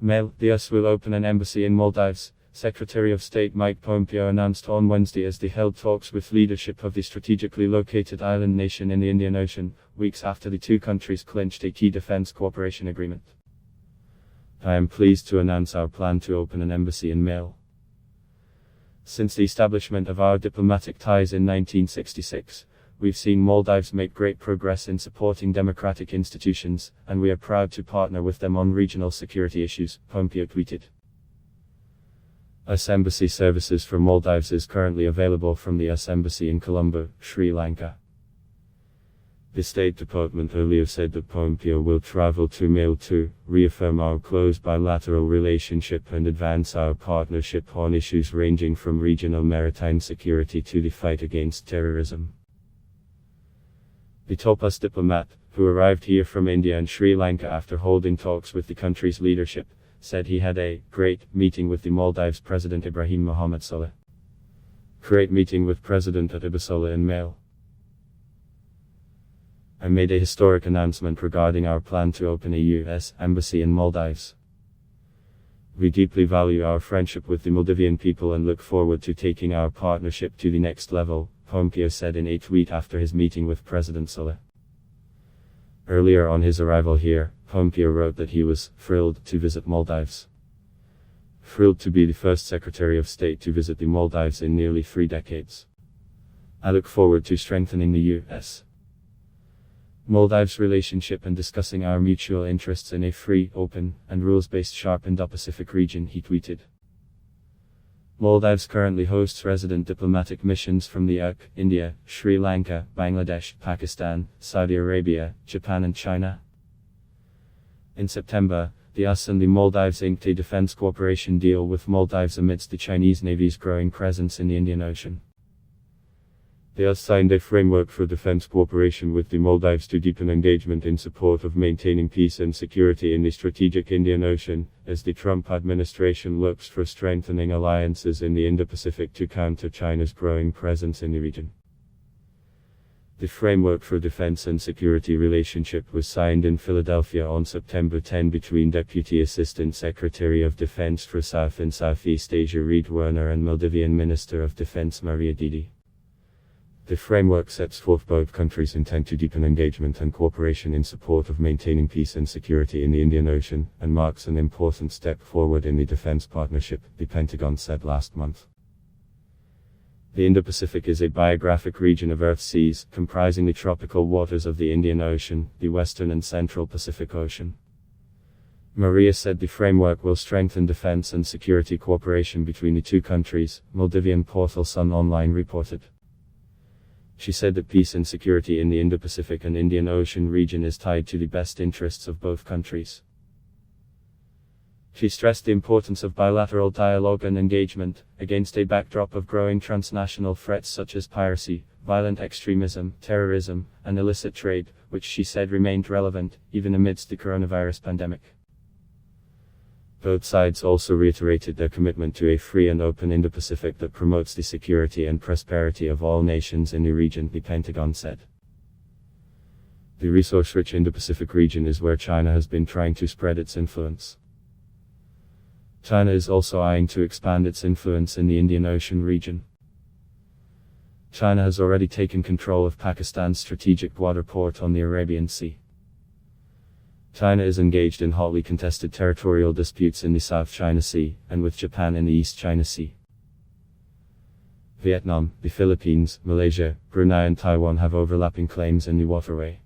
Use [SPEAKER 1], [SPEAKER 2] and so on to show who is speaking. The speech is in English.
[SPEAKER 1] Mail, the US will open an embassy in Maldives, Secretary of State Mike Pompeo announced on Wednesday as they held talks with leadership of the strategically located island nation in the Indian Ocean, weeks after the two countries clinched a key defense cooperation agreement. I am pleased to announce our plan to open an embassy in Maldives. Since the establishment of our diplomatic ties in 1966, we've seen Maldives make great progress in supporting democratic institutions, and we are proud to partner with them on regional security issues, Pompeo tweeted. US Embassy services for Maldives is currently available from the US Embassy in Colombo, Sri Lanka. The State Department earlier said that Pompeo will travel to Maldives to reaffirm our close bilateral relationship and advance our partnership on issues ranging from regional maritime security to the fight against terrorism. The top US diplomat, who arrived here from India and Sri Lanka after holding talks with the country's leadership, said he had a great meeting with the Maldives President Ibrahim Mohamed Saleh. Great meeting with President Saleh in Maldives. I made a historic announcement regarding our plan to open a US embassy in Maldives. We deeply value our friendship with the Maldivian people and look forward to taking our partnership to the next level, Pompeo said in a tweet after his meeting with President Saleh. Earlier on his arrival here, Pompeo wrote that he was thrilled to visit Maldives. Thrilled to be the first Secretary of State to visit the Maldives in nearly 3 decades. I look forward to strengthening the US Maldives relationship and discussing our mutual interests in a free, open, and rules-based sharp Indo-Pacific region, he tweeted. Maldives currently hosts resident diplomatic missions from the UK, India, Sri Lanka, Bangladesh, Pakistan, Saudi Arabia, Japan and China. In September, the US and the Maldives inked a defense cooperation deal with Maldives amidst the Chinese Navy's growing presence in the Indian Ocean. The US signed a framework for defense cooperation with the Maldives to deepen engagement in support of maintaining peace and security in the strategic Indian Ocean, as the Trump administration looks for strengthening alliances in the Indo-Pacific to counter China's growing presence in the region. The framework for defense and security relationship was signed in Philadelphia on September 10 between Deputy Assistant Secretary of Defense for South and Southeast Asia Reid Werner and Maldivian Minister of Defense Maria Didi. The framework sets forth both countries' intent to deepen engagement and cooperation in support of maintaining peace and security in the Indian Ocean, and marks an important step forward in the defense partnership, the Pentagon said last month. The Indo-Pacific is a biographic region of Earth's seas, comprising the tropical waters of the Indian Ocean, the Western and Central Pacific Ocean. Maria said the framework will strengthen defense and security cooperation between the two countries, Maldivian portal Sun Online reported. She said that peace and security in the Indo-Pacific and Indian Ocean region is tied to the best interests of both countries. She stressed the importance of bilateral dialogue and engagement, against a backdrop of growing transnational threats such as piracy, violent extremism, terrorism, and illicit trade, which she said remained relevant, even amidst the coronavirus pandemic. Both sides also reiterated their commitment to a free and open Indo-Pacific that promotes the security and prosperity of all nations in the region, the Pentagon said. The resource-rich Indo-Pacific region is where China has been trying to spread its influence. China is also eyeing to expand its influence in the Indian Ocean region. China has already taken control of Pakistan's strategic water port on the Arabian Sea. China is engaged in hotly contested territorial disputes in the South China Sea, and with Japan in the East China Sea. Vietnam, the Philippines, Malaysia, Brunei and Taiwan have overlapping claims in the waterway.